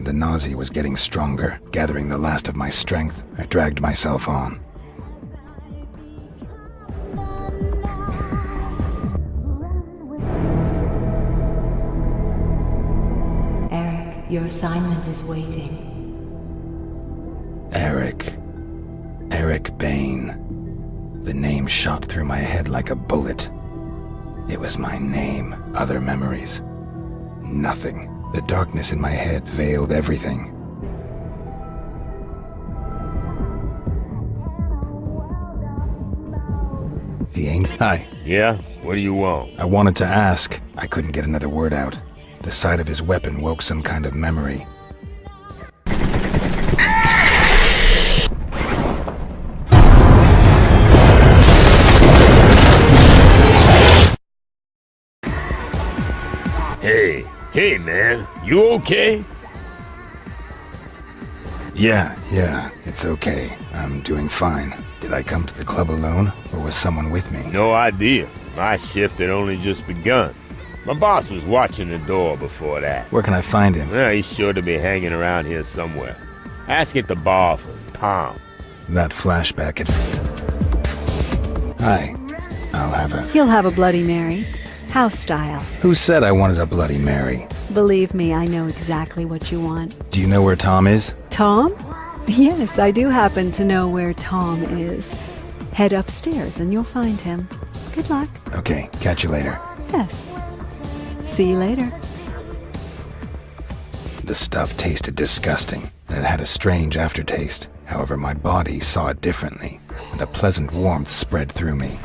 The nausea was getting stronger. Gathering the last of my strength, I dragged myself on. Eric, your assignment is waiting. Eric. Eric Bane. The name shot through my head like a bullet. It was my name, other memories. Nothing. The darkness in my head veiled everything. Hi. Yeah? What do you want? I wanted to ask. I couldn't get another word out. The sight of his weapon woke some kind of memory. Hey man, you okay? Yeah, it's okay. I'm doing fine. Did I come to the club alone, or was someone with me? No idea. My shift had only just begun. My boss was watching the door before that. Where can I find him? Well, he's sure to be hanging around here somewhere. Ask at the bar for Tom. That flashback had... Hi. I'll have a... He'll have a Bloody Mary. House style. Who said I wanted a Bloody Mary? Believe me, I know exactly what you want. Do you know where Tom is? Tom? Yes, I do happen to know where Tom is. Head upstairs and you'll find him. Good luck. Okay, catch you later. Yes. See you later. The stuff tasted disgusting, and it had a strange aftertaste. However, my body saw it differently, and a pleasant warmth spread through me.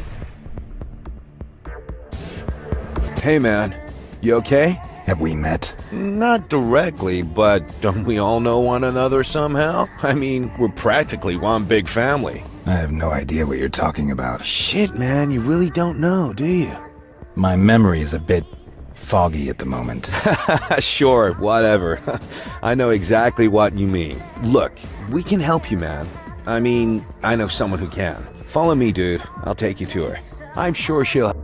Hey man, you okay? Have we met? Not directly, but don't we all know one another somehow? I mean, we're practically one big family. I have no idea what you're talking about. Shit, man, you really don't know, do you? My memory is a bit foggy at the moment. Sure, whatever. I know exactly what you mean. Look, we can help you, man. I mean, I know someone who can. Follow me, dude. I'll take you to her. I'm sure she'll...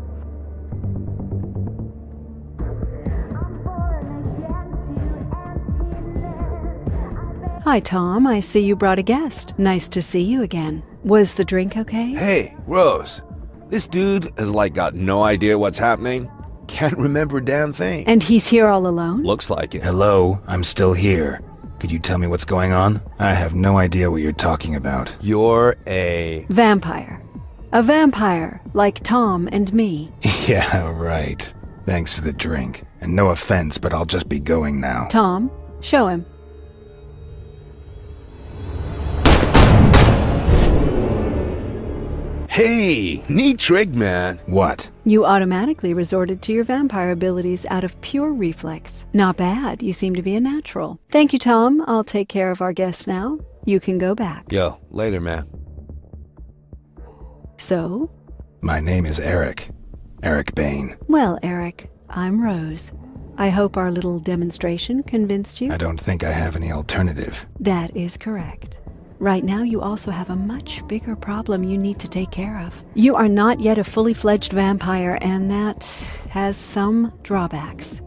Hi, Tom. I see you brought a guest. Nice to see you again. Was the drink okay? Hey, Rose. This dude has got no idea what's happening. Can't remember a damn thing. And he's here all alone? Looks like it. Hello, I'm still here. Could you tell me what's going on? I have no idea what you're talking about. You're a... Vampire. A vampire, like Tom and me. Yeah, right. Thanks for the drink. And no offense, but I'll just be going now. Tom, show him. Hey, neat trick, man. What? You automatically resorted to your vampire abilities out of pure reflex. Not bad. You seem to be a natural. Thank you, Tom. I'll take care of our guest now. You can go back. Yo, later, man. So? My name is Eric. Eric Bane. Well, Eric, I'm Rose. I hope our little demonstration convinced you. I don't think I have any alternative. That is correct. Right now, you also have a much bigger problem you need to take care of. You are not yet a fully fledged vampire, and that has some drawbacks.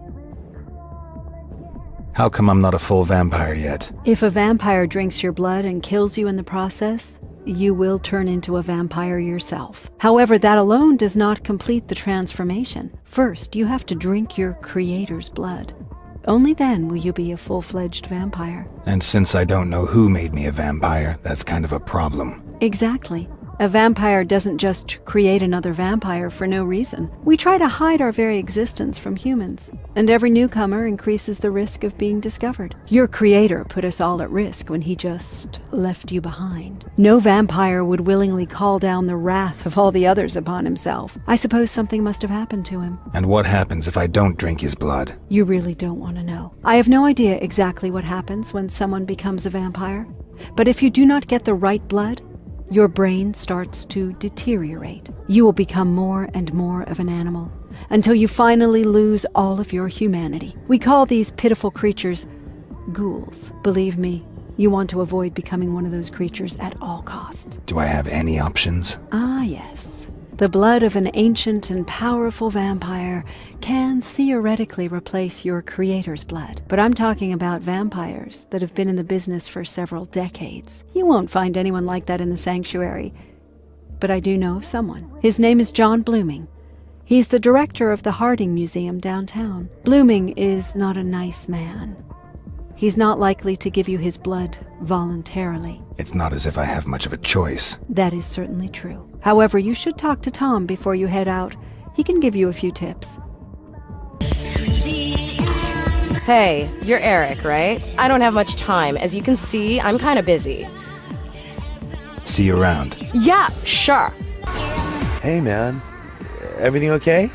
How come I'm not a full vampire yet? If a vampire drinks your blood and kills you in the process, you will turn into a vampire yourself. However, that alone does not complete the transformation. First, you have to drink your creator's blood. Only then will you be a full-fledged vampire. And since I don't know who made me a vampire, that's kind of a problem. Exactly. A vampire doesn't just create another vampire for no reason. We try to hide our very existence from humans, and every newcomer increases the risk of being discovered. Your creator put us all at risk when he just left you behind. No vampire would willingly call down the wrath of all the others upon himself. I suppose something must have happened to him. And what happens if I don't drink his blood? You really don't want to know. I have no idea exactly what happens when someone becomes a vampire, but if you do not get the right blood, your brain starts to deteriorate. You will become more and more of an animal until you finally lose all of your humanity. We call these pitiful creatures ghouls. Believe me, you want to avoid becoming one of those creatures at all costs. Do I have any options? Ah, yes. The blood of an ancient and powerful vampire can theoretically replace your creator's blood. But I'm talking about vampires that have been in the business for several decades. You won't find anyone like that in the sanctuary. But I do know of someone. His name is John Blooming. He's the director of the Harding Museum downtown. Blooming is not a nice man. He's not likely to give you his blood voluntarily. It's not as if I have much of a choice. That is certainly true. However, you should talk to Tom before you head out. He can give you a few tips. Hey, you're Eric, right? I don't have much time. As you can see, I'm kind of busy. See you around. Yeah, sure. Hey, man. Everything okay?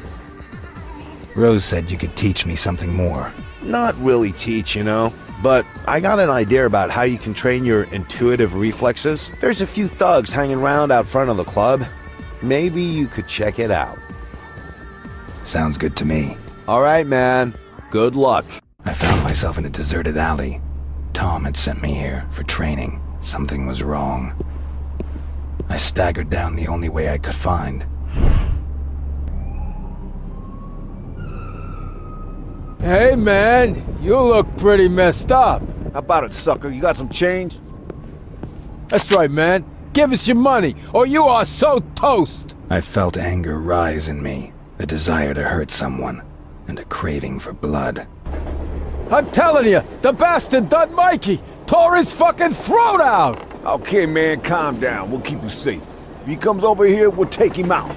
Rose said you could teach me something more. Not really teach, you know. But I got an idea about how you can train your intuitive reflexes. There's a few thugs hanging around out front of the club. Maybe you could check it out. Sounds good to me. All right, man. Good luck. I found myself in a deserted alley. Tom had sent me here for training. Something was wrong. I staggered down the only way I could find. Hey man, you look pretty messed up. How about it, sucker? You got some change? That's right, man. Give us your money, or you are so toast. I felt anger rise in me, a desire to hurt someone, and a craving for blood. I'm telling you, the bastard done Mikey. Tore his fucking throat out. Okay, man, calm down. We'll keep you safe. If he comes over here, we'll take him out.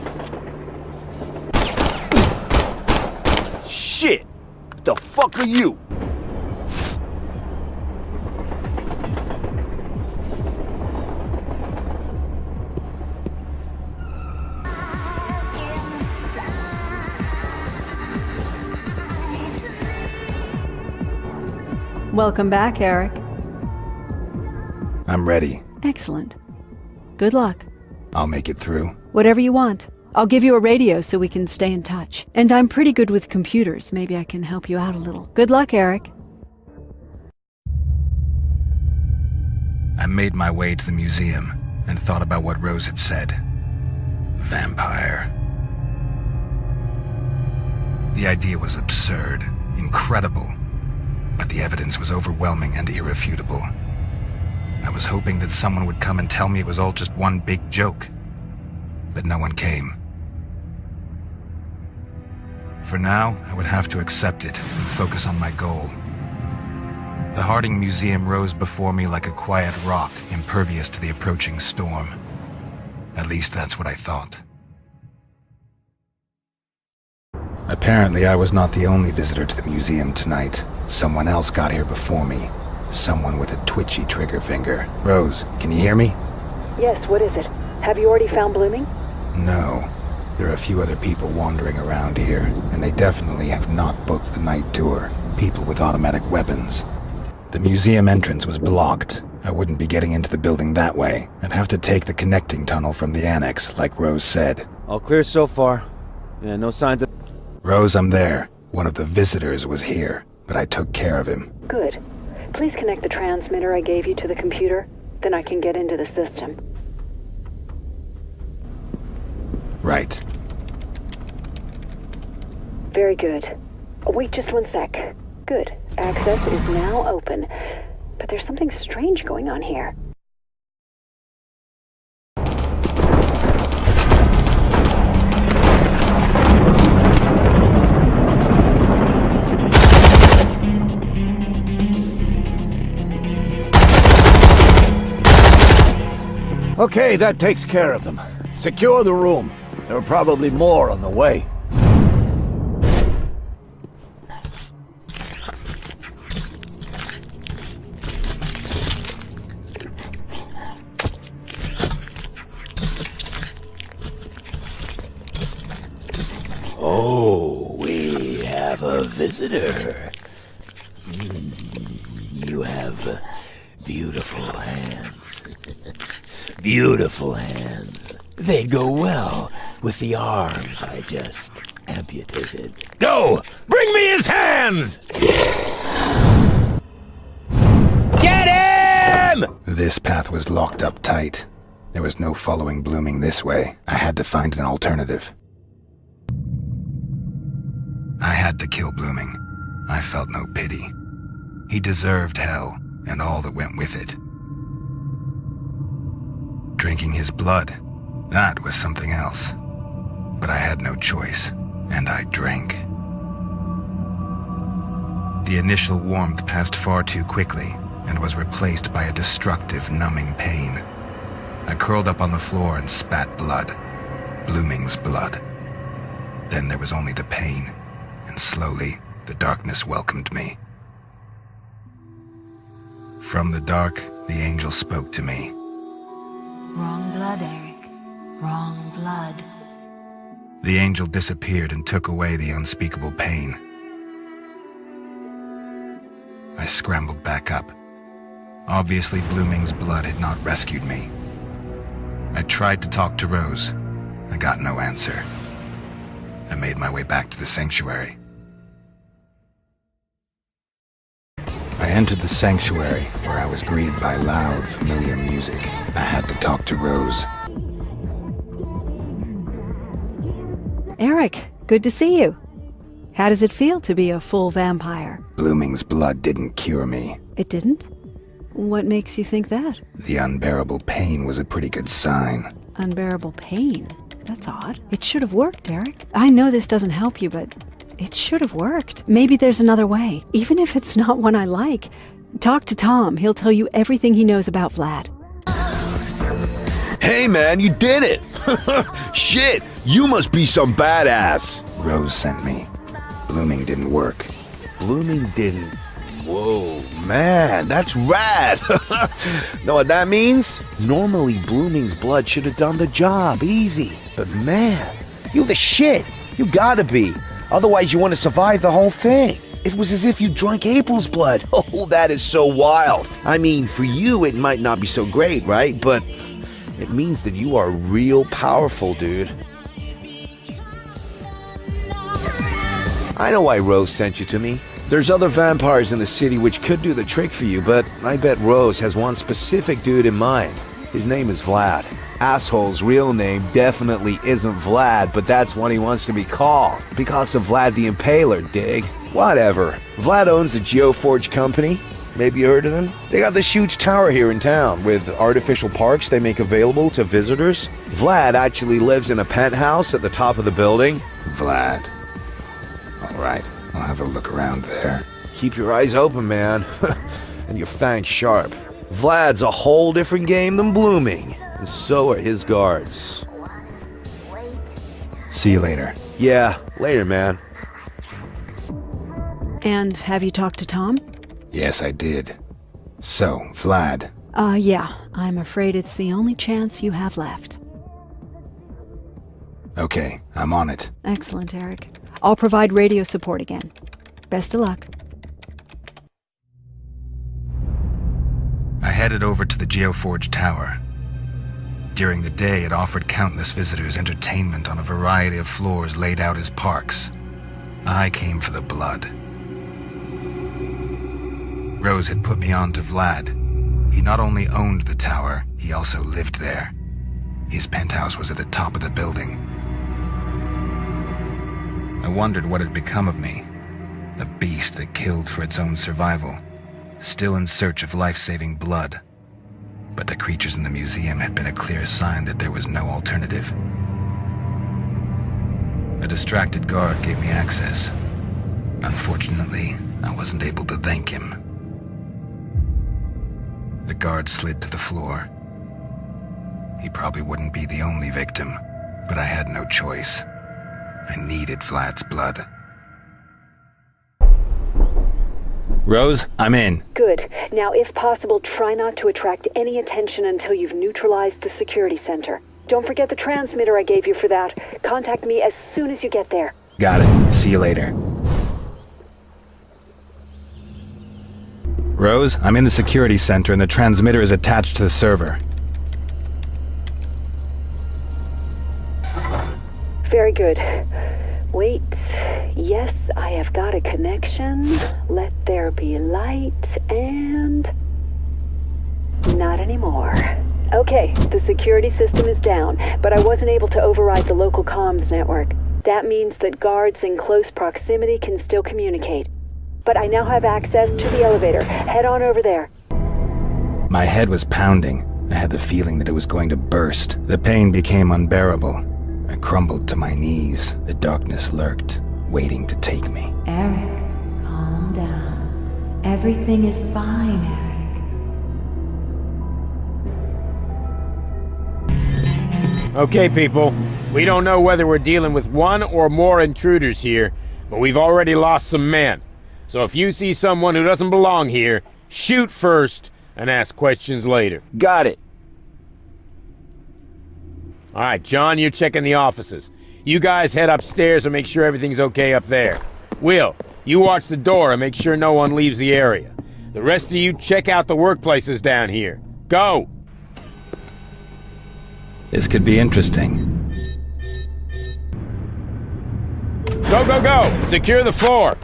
Shit! What the fuck are you? Welcome back, Eric. I'm ready. Excellent. Good luck. I'll make it through. Whatever you want. I'll give you a radio so we can stay in touch. And I'm pretty good with computers. Maybe I can help you out a little. Good luck, Eric. I made my way to the museum and thought about what Rose had said. Vampire. The idea was absurd, incredible, but the evidence was overwhelming and irrefutable. I was hoping that someone would come and tell me it was all just one big joke, but no one came. For now, I would have to accept it and focus on my goal. The Harding Museum rose before me like a quiet rock, impervious to the approaching storm. At least that's what I thought. Apparently, I was not the only visitor to the museum tonight. Someone else got here before me. Someone with a twitchy trigger finger. Rose, can you hear me? Yes, what is it? Have you already found Blooming? No. There are a few other people wandering around here, and they definitely have not booked the night tour. People with automatic weapons. The museum entrance was blocked. I wouldn't be getting into the building that way. I'd have to take the connecting tunnel from the annex, like Rose said. All clear so far. Yeah, no signs of... Rose, I'm there. One of the visitors was here, but I took care of him. Good. Please connect the transmitter I gave you to the computer. Then I can get into the system. Right. Very good. Wait just one sec. Good. Access is now open. But there's something strange going on here. Okay, that takes care of them. Secure the room. There are probably more on the way. Oh, we have a visitor. You have beautiful hands. Beautiful hands. They go well with the arms I just amputated. Go! Bring me his hands! Get him! This path was locked up tight. There was no following Blooming this way. I had to find an alternative. I had to kill Blooming. I felt no pity. He deserved hell, and all that went with it. Drinking his blood, that was something else. But I had no choice, and I drank. The initial warmth passed far too quickly, and was replaced by a destructive, numbing pain. I curled up on the floor and spat blood. Blooming's blood. Then there was only the pain, and slowly, the darkness welcomed me. From the dark, the angel spoke to me. Wrong blood, Eric. Wrong blood. The angel disappeared and took away the unspeakable pain. I scrambled back up. Obviously, Blooming's blood had not rescued me. I tried to talk to Rose. I got no answer. I made my way back to the sanctuary. I entered the sanctuary, where I was greeted by loud, familiar music. I had to talk to Rose. Eric, good to see you. How does it feel to be a full vampire? Blooming's blood didn't cure me. It didn't? What makes you think that? The unbearable pain was a pretty good sign. Unbearable pain? That's odd. It should have worked, Eric. I know this doesn't help you, but it should have worked. Maybe there's another way, even if it's not one I like. Talk to Tom. He'll tell you everything he knows about Vlad. Hey man, you did it! Shit, you must be some badass! Rose sent me. Blooming didn't work. Blooming didn't. Whoa, man, that's rad! Know what that means? Normally, Blooming's blood should have done the job, easy. But man, you the shit! You gotta be. Otherwise, you want to survive the whole thing. It was as if you drank April's blood. Oh, that is so wild. I mean, for you, it might not be so great, right? But it means that you are real powerful, dude. I know why Rose sent you to me. There's other vampires in the city which could do the trick for you, but I bet Rose has one specific dude in mind. His name is Vlad. Asshole's real name definitely isn't Vlad, but that's what he wants to be called. Because of Vlad the Impaler, dig? Whatever. Vlad owns the Geoforge company. Maybe you heard of them? They got this huge tower here in town with artificial parks they make available to visitors. Vlad actually lives in a penthouse at the top of the building. Vlad. All right, I'll have a look around there. Keep your eyes open, man. And your fangs sharp. Vlad's a whole different game than Blooming. And so are his guards. See you later. Yeah, later, man. And have you talked to Tom? Yes, I did. So, Vlad. Yeah. I'm afraid it's the only chance you have left. Okay, I'm on it. Excellent, Eric. I'll provide radio support again. Best of luck. I headed over to the Geoforge Tower. During the day, it offered countless visitors entertainment on a variety of floors laid out as parks. I came for the blood. Rose had put me on to Vlad. He not only owned the tower, he also lived there. His penthouse was at the top of the building. I wondered what had become of me, a beast that killed for its own survival, still in search of life-saving blood. But the creatures in the museum had been a clear sign that there was no alternative. A distracted guard gave me access. Unfortunately, I wasn't able to thank him. The guard slid to the floor. He probably wouldn't be the only victim, but I had no choice. I needed Vlad's blood. Rose, I'm in. Good. Now, if possible, try not to attract any attention until you've neutralized the security center. Don't forget the transmitter I gave you for that. Contact me as soon as you get there. Got it. See you later. Rose, I'm in the security center and the transmitter is attached to the server. Very good. Wait. Yes, I have got a connection. Let there be light and... not anymore. Okay, the security system is down, but I wasn't able to override the local comms network. That means that guards in close proximity can still communicate. But I now have access to the elevator. Head on over there. My head was pounding. I had the feeling that it was going to burst. The pain became unbearable. I crumbled to my knees. The darkness lurked, waiting to take me. Eric, calm down. Everything is fine, Eric. Okay, people. We don't know whether we're dealing with one or more intruders here, but we've already lost some men. So if you see someone who doesn't belong here, shoot first and ask questions later. Got it. All right, John, you're checking the offices. You guys head upstairs and make sure everything's okay up there. Will, you watch the door and make sure no one leaves the area. The rest of you check out the workplaces down here. Go! This could be interesting. Go, go, go! Secure the floor!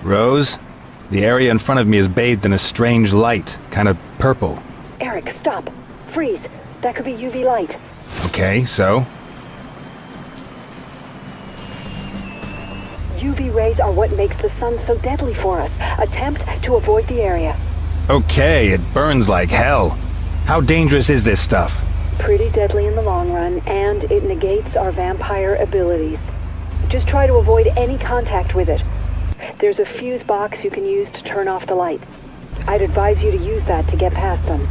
Rose, the area in front of me is bathed in a strange light, kind of purple. Eric, stop. Freeze. That could be UV light. Okay, so? UV rays are what makes the sun so deadly for us. Attempt to avoid the area. Okay, it burns like hell. How dangerous is this stuff? Pretty deadly in the long run, and it negates our vampire abilities. Just try to avoid any contact with it. There's a fuse box you can use to turn off the lights. I'd advise you to use that to get past them.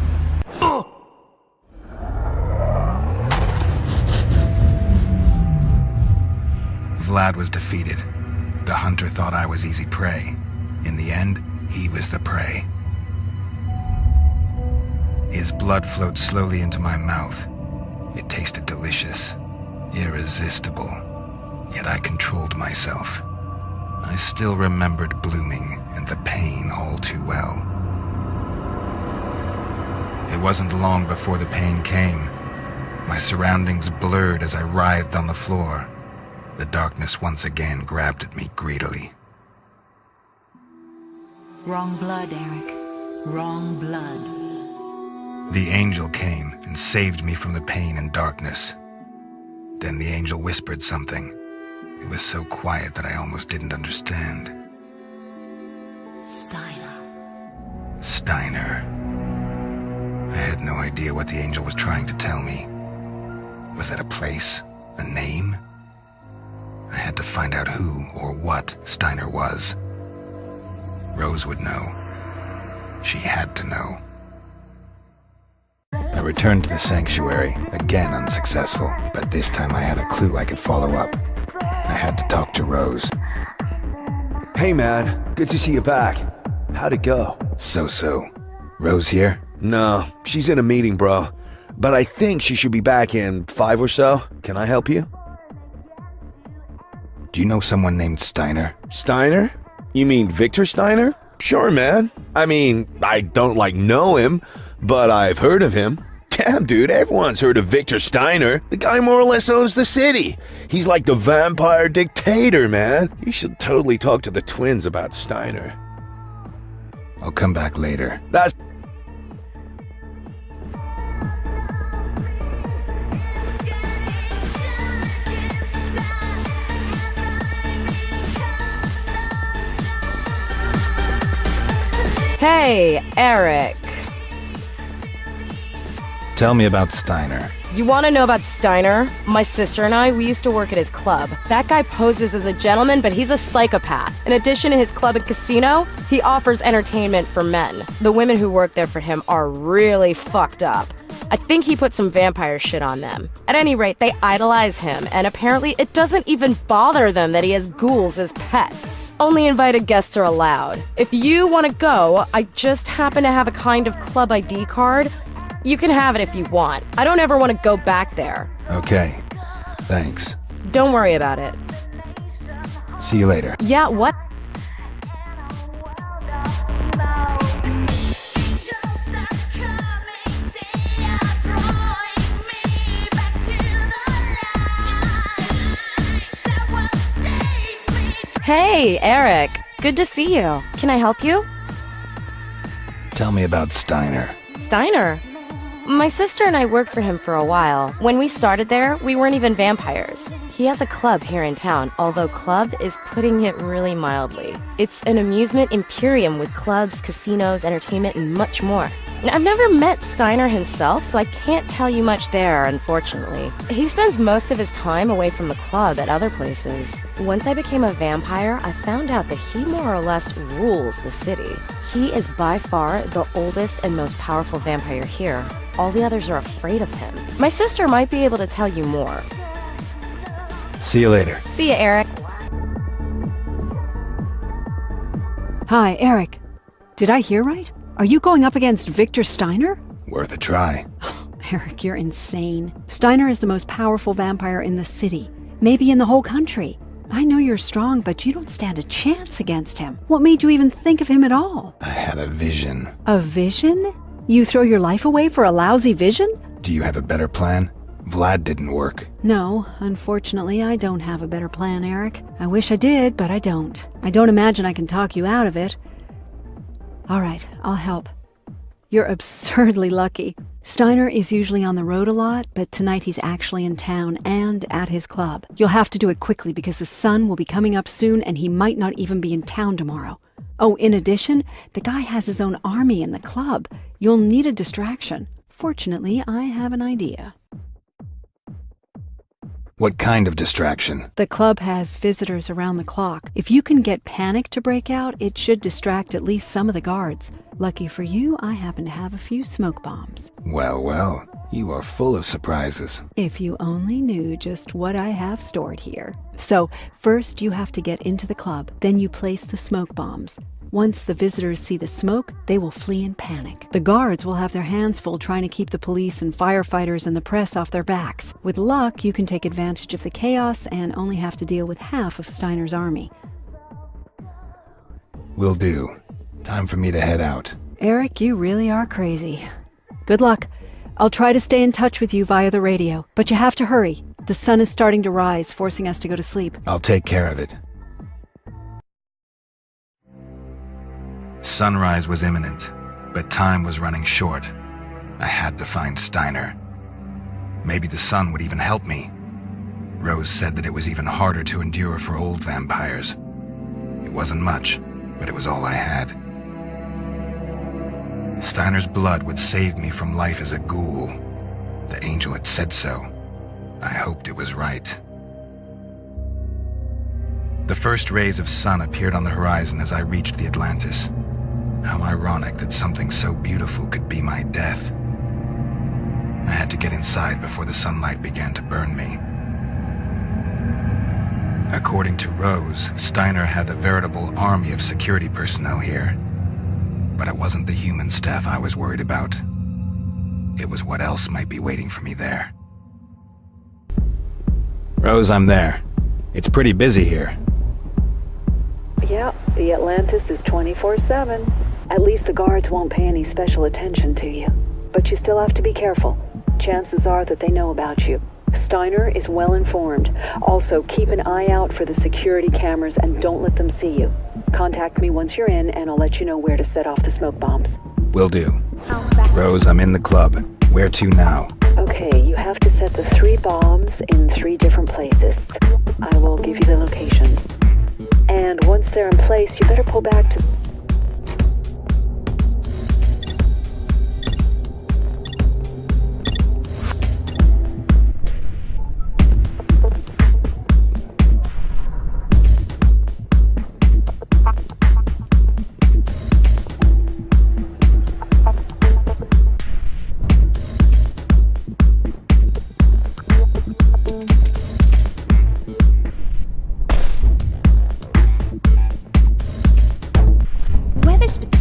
Vlad was defeated. The hunter thought I was easy prey. In the end, he was the prey. His blood flowed slowly into my mouth. It tasted delicious, irresistible. Yet I controlled myself. I still remembered blooming and the pain all too well. It wasn't long before the pain came. My surroundings blurred as I writhed on the floor. The darkness once again grabbed at me greedily. Wrong blood, Eric. Wrong blood. The angel came and saved me from the pain and darkness. Then the angel whispered something. It was so quiet that I almost didn't understand. Steiner. I had no idea what the angel was trying to tell me. Was that a place? A name? I had to find out who or what Steiner was. Rose would know. She had to know. I returned to the sanctuary, again unsuccessful, but this time I had a clue I could follow up. I had to talk to Rose. Hey man, good to see you back. How'd it go? So-so. Rose here? No, she's in a meeting, bro. But I think she should be back in 5 or so. Can I help you? Do you know someone named Steiner? Steiner? You mean Victor Steiner? Sure, man. I mean, I don't know him, but I've heard of him. Damn, dude, everyone's heard of Victor Steiner. The guy more or less owns the city. He's like the vampire dictator, man. You should totally talk to the twins about Steiner. I'll come back later. That's... Hey, Eric. Tell me about Steiner. You want to know about Steiner? My sister and I, we used to work at his club. That guy poses as a gentleman, but he's a psychopath. In addition to his club and casino, he offers entertainment for men. The women who work there for him are really fucked up. I think he put some vampire shit on them. At any rate, they idolize him, and apparently it doesn't even bother them that he has ghouls as pets. Only invited guests are allowed. If you want to go, I just happen to have a kind of club ID card. You can have it if you want. I don't ever want to go back there. Okay. Thanks. Don't worry about it. See you later. Yeah, what? Hey, Eric. Good to see you. Can I help you? Tell me about Steiner. Steiner? My sister and I worked for him for a while. When we started there, we weren't even vampires. He has a club here in town, although club is putting it really mildly. It's an amusement imperium with clubs, casinos, entertainment, and much more. I've never met Steiner himself, so I can't tell you much there, unfortunately. He spends most of his time away from the club at other places. Once I became a vampire, I found out that he more or less rules the city. He is by far the oldest and most powerful vampire here. All the others are afraid of him. My sister might be able to tell you more. See you later. See ya, Eric. Hi, Eric. Did I hear right? Are you going up against Victor Steiner? Worth a try. Eric, you're insane. Steiner is the most powerful vampire in the city, maybe in the whole country. I know you're strong, but you don't stand a chance against him. What made you even think of him at all? I had a vision. A vision? You throw your life away for a lousy vision? Do you have a better plan? Vlad didn't work. No, unfortunately, I don't have a better plan, Eric. I wish I did, but I don't. I don't imagine I can talk you out of it. All right, I'll help. You're absurdly lucky. Steiner is usually on the road a lot, but tonight he's actually in town and at his club. You'll have to do it quickly because the sun will be coming up soon and he might not even be in town tomorrow. Oh, in addition, the guy has his own army in the club. You'll need a distraction. Fortunately, I have an idea. What kind of distraction? The club has visitors around the clock. If you can get panic to break out, it should distract at least some of the guards. Lucky for you, I happen to have a few smoke bombs. Well, well, you are full of surprises. If you only knew just what I have stored here. So, first you have to get into the club, then you place the smoke bombs. Once the visitors see the smoke, they will flee in panic. The guards will have their hands full trying to keep the police and firefighters and the press off their backs. With luck, you can take advantage of the chaos and only have to deal with half of Steiner's army. Will do. Time for me to head out. Eric, you really are crazy. Good luck. I'll try to stay in touch with you via the radio, but you have to hurry. The sun is starting to rise, forcing us to go to sleep. I'll take care of it. Sunrise was imminent, but time was running short. I had to find Steiner. Maybe the sun would even help me. Rose said that it was even harder to endure for old vampires. It wasn't much, but it was all I had. Steiner's blood would save me from life as a ghoul. The angel had said so. I hoped it was right. The first rays of sun appeared on the horizon as I reached the Atlantis. How ironic that something so beautiful could be my death. I had to get inside before the sunlight began to burn me. According to Rose, Steiner had a veritable army of security personnel here. But it wasn't the human staff I was worried about. It was what else might be waiting for me there. Rose, I'm there. It's pretty busy here. Yeah, the Atlantis is 24/7. At least the guards won't pay any special attention to you. But you still have to be careful. Chances are that they know about you. Steiner is well informed. Also, keep an eye out for the security cameras and don't let them see you. Contact me once you're in and I'll let you know where to set off the smoke bombs. Will do. Rose, I'm in the club. Where to now? Okay, you have to set the 3 bombs in 3 different places. I will give you the locations. And once they're in place, you better pull back to...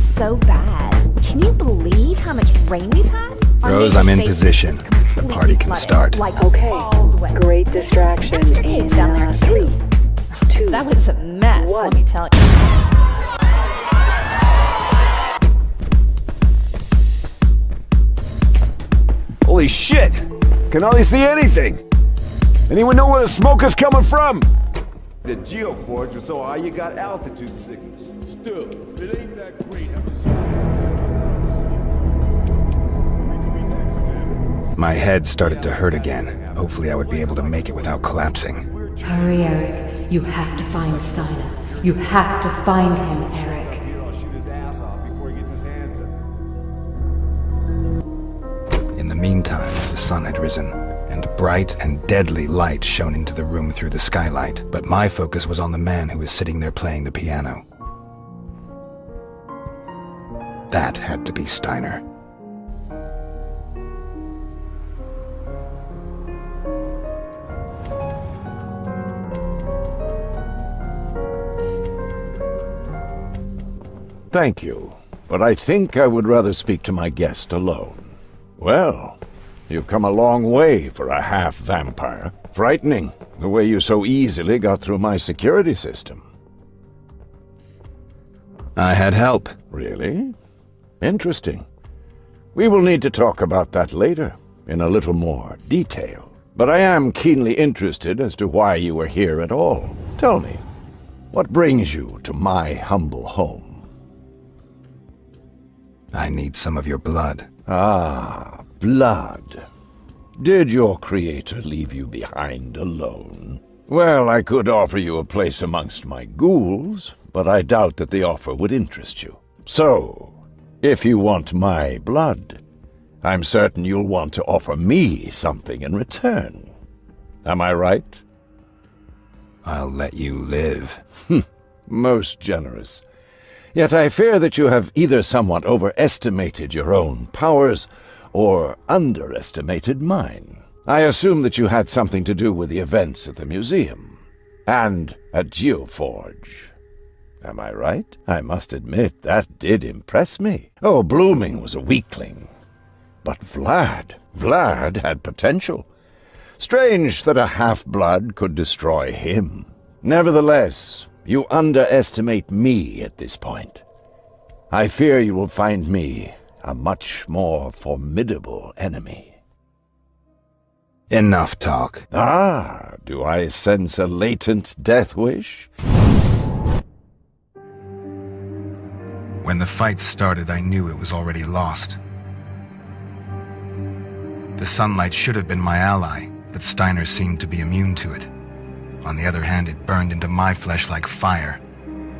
So bad. Can you believe how much rain we've had? Rose, I'm in position. The party can start. Okay, great distraction in 3, 2, That was a mess, 1. let me tell you. Holy shit! Can hardly see anything. Anyone know where the smoke is coming from? The geoforge was so high you got altitude sickness. Still, it ain't that great. My head started to hurt again. Hopefully I would be able to make it without collapsing. Hurry, Eric. You have to find Steiner. You have to find him, Eric. In the meantime, the sun had risen, and bright and deadly light shone into the room through the skylight, but my focus was on the man who was sitting there playing the piano. That had to be Steiner. Thank you, but I think I would rather speak to my guest alone. Well, you've come a long way for a half-vampire. Frightening, the way you so easily got through my security system. I had help. Really? Interesting. We will need to talk about that later, in a little more detail. But I am keenly interested as to why you are here at all. Tell me, what brings you to my humble home? I need some of your blood. Ah, blood. Did your creator leave you behind alone? Well, I could offer you a place amongst my ghouls, but I doubt that the offer would interest you. So, if you want my blood, I'm certain you'll want to offer me something in return. Am I right? I'll let you live. Most generous. Yet I fear that you have either somewhat overestimated your own powers, or underestimated mine. I assume that you had something to do with the events at the museum, and at Geoforge. Am I right? I must admit, that did impress me. Oh, Blooming was a weakling. But Vlad had potential. Strange that a half-blood could destroy him. Nevertheless, you underestimate me at this point. I fear you will find me a much more formidable enemy. Enough talk. Ah, do I sense a latent death wish? When the fight started, I knew it was already lost. The sunlight should have been my ally, but Steiner seemed to be immune to it. On the other hand, it burned into my flesh like fire.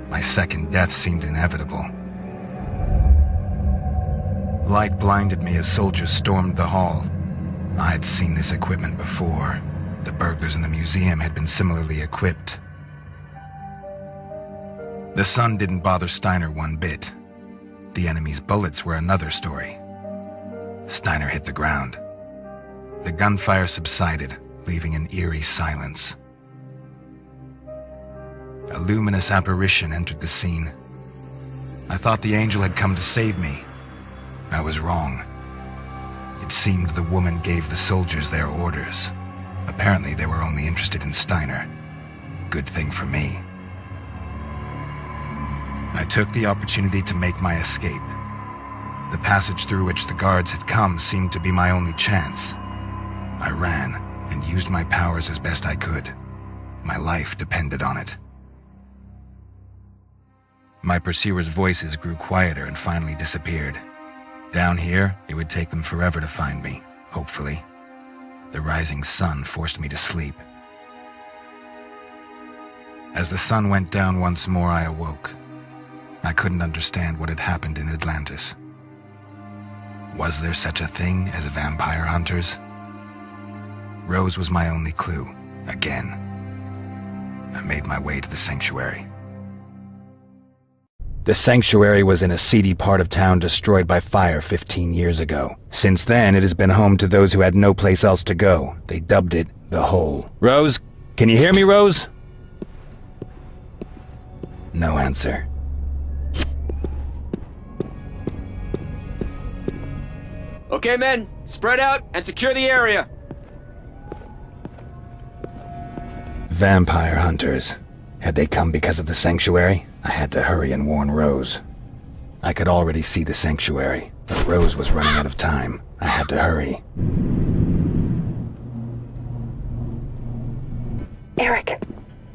My second death seemed inevitable. Light blinded me as soldiers stormed the hall. I had seen this equipment before. The burglars in the museum had been similarly equipped. The sun didn't bother Steiner one bit. The enemy's bullets were another story. Steiner hit the ground. The gunfire subsided, leaving an eerie silence. A luminous apparition entered the scene. I thought the angel had come to save me. I was wrong. It seemed the woman gave the soldiers their orders. Apparently they were only interested in Steiner. Good thing for me. I took the opportunity to make my escape. The passage through which the guards had come seemed to be my only chance. I ran and used my powers as best I could. My life depended on it. My pursuers' voices grew quieter and finally disappeared. Down here, it would take them forever to find me, hopefully. The rising sun forced me to sleep. As the sun went down once more, I awoke. I couldn't understand what had happened in Atlantis. Was there such a thing as vampire hunters? Rose was my only clue, again. I made my way to the sanctuary. The sanctuary was in a seedy part of town destroyed by fire 15 years ago. Since then, it has been home to those who had no place else to go. They dubbed it the Hole. Rose? Can you hear me, Rose? No answer. Okay, men, spread out and secure the area. Vampire hunters. Had they come because of the sanctuary? I had to hurry and warn Rose. I could already see the sanctuary, but Rose was running out of time. I had to hurry. Eric!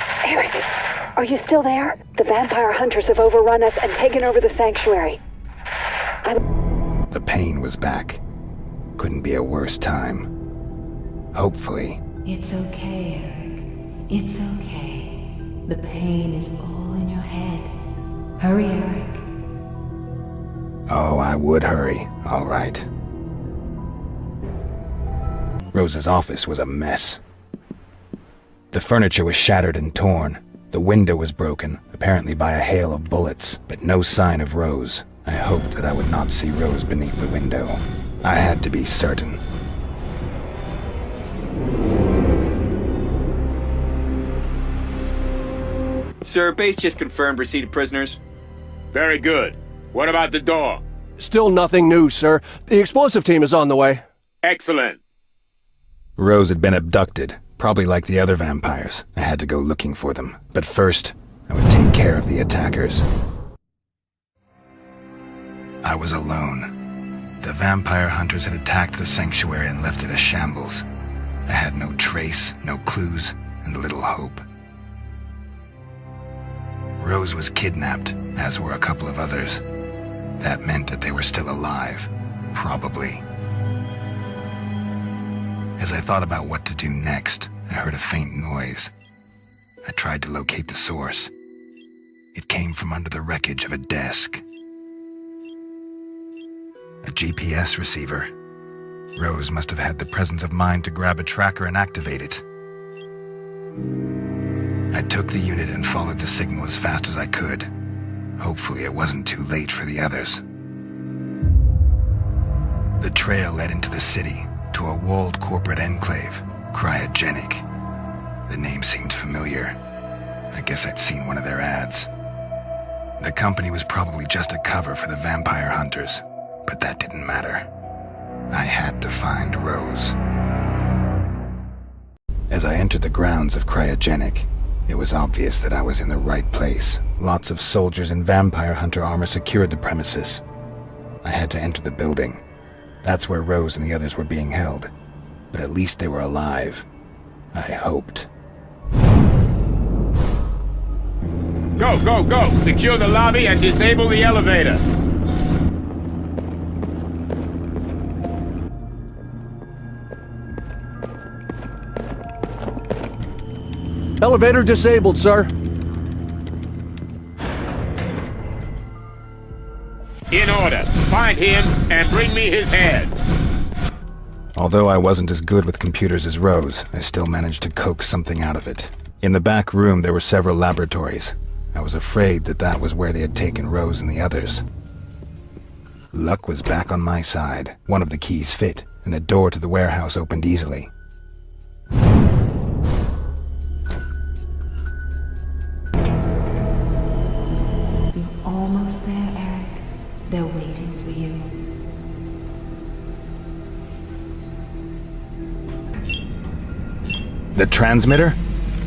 Eric! Are you still there? The vampire hunters have overrun us and taken over the sanctuary. The pain was back. Couldn't be a worse time. Hopefully. It's okay, Eric. It's okay. The pain is all in your head. Hurry, Eric. Oh, I would hurry, all right. Rose's office was a mess. The furniture was shattered and torn. The window was broken, apparently by a hail of bullets, but no sign of Rose. I hoped that I would not see Rose beneath the window. I had to be certain. Sir, base just confirmed receipt of prisoners. Very good. What about the door? Still nothing new, sir. The explosive team is on the way. Excellent. Rose had been abducted, probably like the other vampires. I had to go looking for them. But first, I would take care of the attackers. I was alone. The vampire hunters had attacked the sanctuary and left it a shambles. I had no trace, no clues, and little hope. Rose was kidnapped, as were a couple of others. That meant that they were still alive. Probably. As I thought about what to do next, I heard a faint noise. I tried to locate the source. It came from under the wreckage of a desk. A GPS receiver. Rose must have had the presence of mind to grab a tracker and activate it. I took the unit and followed the signal as fast as I could. Hopefully it wasn't too late for the others. The trail led into the city, to a walled corporate enclave, Cryogenic. The name seemed familiar. I guess I'd seen one of their ads. The company was probably just a cover for the vampire hunters, but that didn't matter. I had to find Rose. As I entered the grounds of Cryogenic, it was obvious that I was in the right place. Lots of soldiers in vampire hunter armor secured the premises. I had to enter the building. That's where Rose and the others were being held. But at least they were alive. I hoped. Go, go, go! Secure the lobby and disable the elevator! Elevator disabled, sir. In order. Find him and bring me his head. Although I wasn't as good with computers as Rose, I still managed to coax something out of it. In the back room there were several laboratories. I was afraid that that was where they had taken Rose and the others. Luck was back on my side. One of the keys fit, and the door to the warehouse opened easily. You're almost there, Eric. They're waiting for you. The transmitter?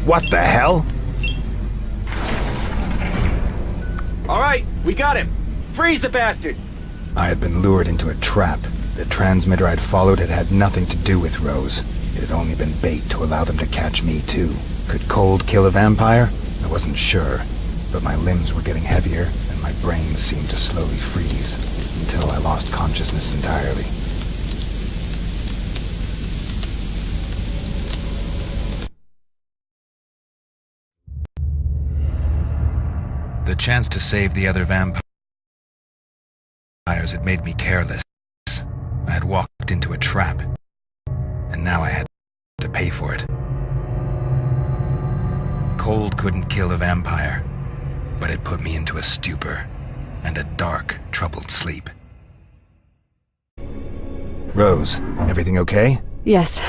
What the hell? All right, we got him. Freeze the bastard. I had been lured into a trap. The transmitter I'd followed had had nothing to do with Rose. It had only been bait to allow them to catch me too. Could cold kill a vampire? I wasn't sure, but my limbs were getting heavier and my brain seemed to slowly freeze until I lost consciousness entirely. The chance to save the other vampires had made me careless. I had walked into a trap, and now I had to pay for it. Cold couldn't kill a vampire, but it put me into a stupor and a dark, troubled sleep. Rose, everything okay? Yes.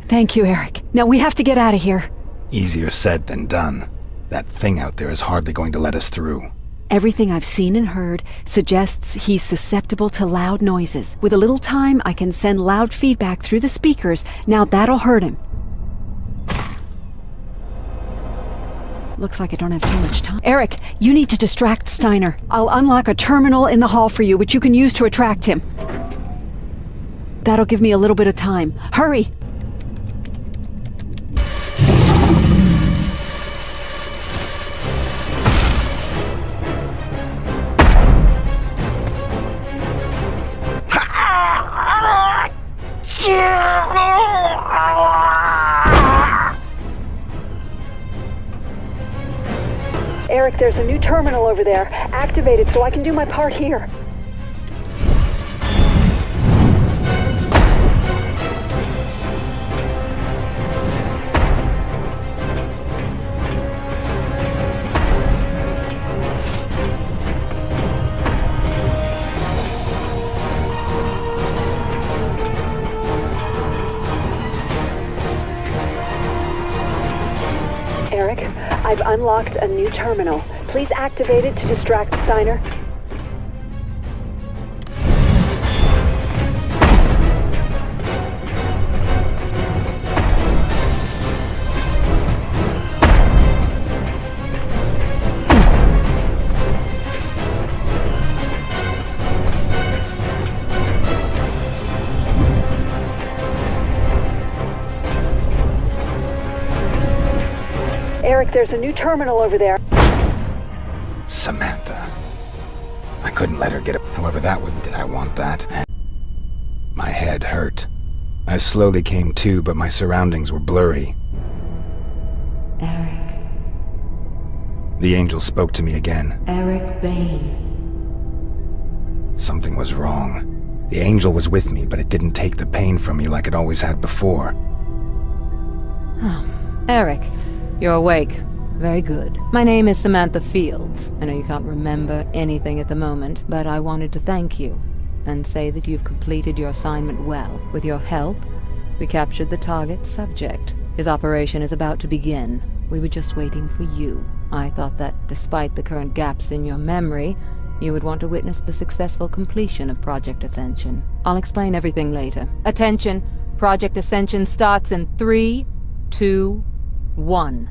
Thank you, Eric. Now we have to get out of here. Easier said than done. That thing out there is hardly going to let us through. Everything I've seen and heard suggests he's susceptible to loud noises. With a little time, I can send loud feedback through the speakers. Now that'll hurt him. Looks like I don't have too much time. Eric, you need to distract Steiner. I'll unlock a terminal in the hall for you, which you can use to attract him. That'll give me a little bit of time. Hurry! Eric, there's a new terminal over there. Activate it so I can do my part here. Eric, I've unlocked a new terminal. Please activate it to distract Steiner. Eric, there's a new terminal over there. Samantha. I couldn't let her get it. However, did I want that? My head hurt. I slowly came to, but my surroundings were blurry. Eric. The angel spoke to me again. Eric Bane. Something was wrong. The angel was with me, but it didn't take the pain from me like it always had before. Eric, you're awake. Very good. My name is Samantha Fields. I know you can't remember anything at the moment, but I wanted to thank you and say that you've completed your assignment well. With your help, we captured the target subject. His operation is about to begin. We were just waiting for you. I thought that despite the current gaps in your memory, you would want to witness the successful completion of Project Ascension. I'll explain everything later. Attention! Project Ascension starts in 3, 2, 1.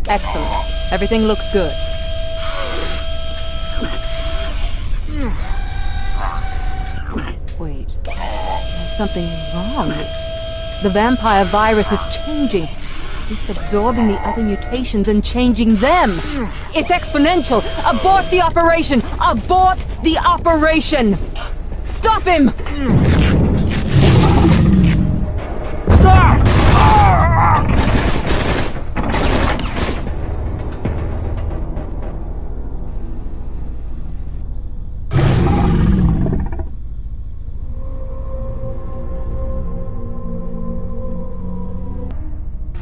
Excellent. Everything looks good. Wait. There's something wrong. The vampire virus is changing. It's absorbing the other mutations and changing them. It's exponential. Abort the operation. Abort the operation. Stop him! Stop!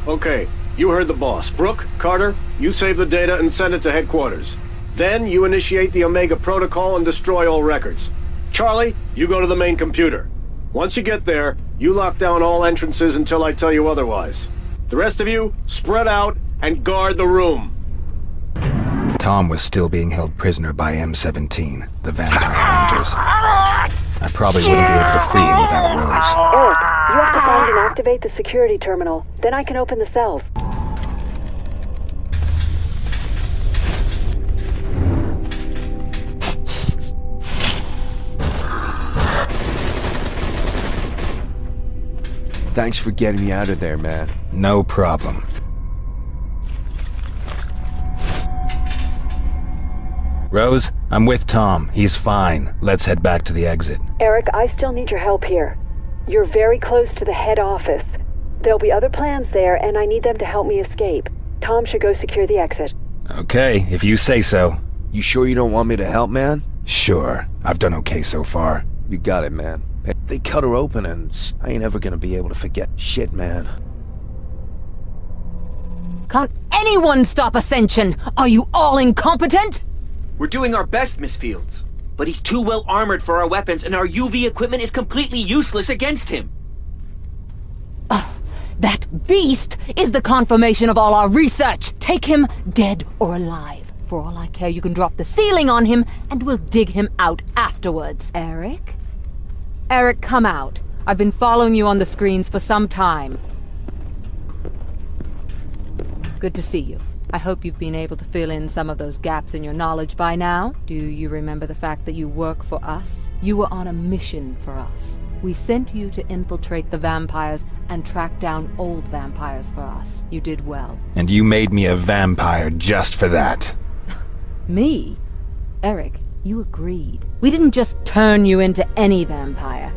Okay, you heard the boss. Brooke, Carter, you save the data and send it to headquarters. Then you initiate the Omega Protocol and destroy all records. Charlie, you go to the main computer. Once you get there, you lock down all entrances until I tell you otherwise. The rest of you, spread out and guard the room. Tom was still being held prisoner by M17, the vampire hunters. I probably wouldn't be able to free him without Rose. Eric, you have to find and activate the security terminal. Then I can open the cells. Thanks for getting me out of there, man. No problem. Rose, I'm with Tom. He's fine. Let's head back to the exit. Eric, I still need your help here. You're very close to the head office. There'll be other plans there, and I need them to help me escape. Tom should go secure the exit. Okay, if you say so. You sure you don't want me to help, man? Sure. I've done okay so far. You got it, man. They cut her open and I ain't ever gonna be able to forget shit, man. Can't anyone stop Ascension? Are you all incompetent? We're doing our best, Miss Fields. But he's too well armored for our weapons, and our UV equipment is completely useless against him. That beast is the confirmation of all our research. Take him, dead or alive. For all I care, you can drop the ceiling on him, and we'll dig him out afterwards. Eric? Eric, come out. I've been following you on the screens for some time. Good to see you. I hope you've been able to fill in some of those gaps in your knowledge by now. Do you remember the fact that you work for us? You were on a mission for us. We sent you to infiltrate the vampires and track down old vampires for us. You did well. And you made me a vampire just for that. Me? Eric, You agreed. We didn't just turn you into any vampire.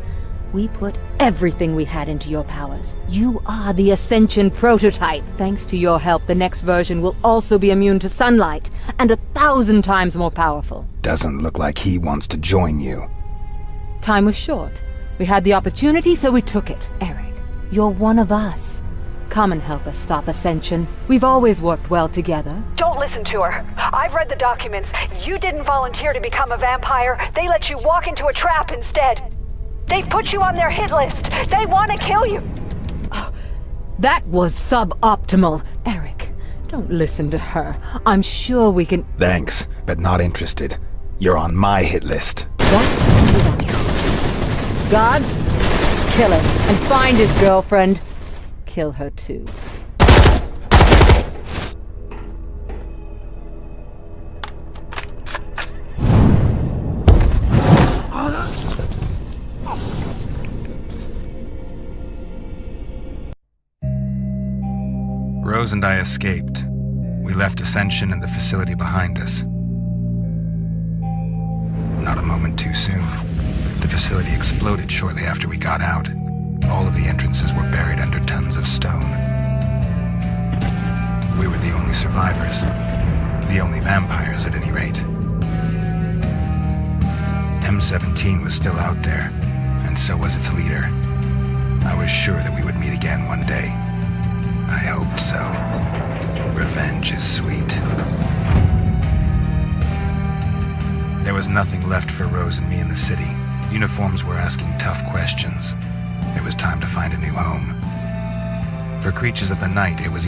We put everything we had into your powers. You are the Ascension prototype. Thanks to your help, the next version will also be immune to sunlight, and 1,000 times more powerful. Doesn't look like he wants to join you. Time was short. We had the opportunity, so we took it. Eric, you're one of us. Come and help us stop Ascension. We've always worked well together. Don't listen to her. I've read the documents. You didn't volunteer to become a vampire. They let you walk into a trap instead. They've put you on their hit list. They want to kill you. That was suboptimal. Eric, don't listen to her. I'm sure we can... Thanks, but not interested. You're on my hit list. Gods, kill him and find his girlfriend. Kill her too. Rose and I escaped. We left Ascension and the facility behind us. Not a moment too soon. The facility exploded shortly after we got out. All of the entrances were buried under tons of stone. We were the only survivors. The only vampires, at any rate. M17 was still out there, and so was its leader. I was sure that we would meet again one day. I hoped so. Revenge is sweet. There was nothing left for Rose and me in the city. Uniforms were asking tough questions. It was time to find a new home. For creatures of the night, it was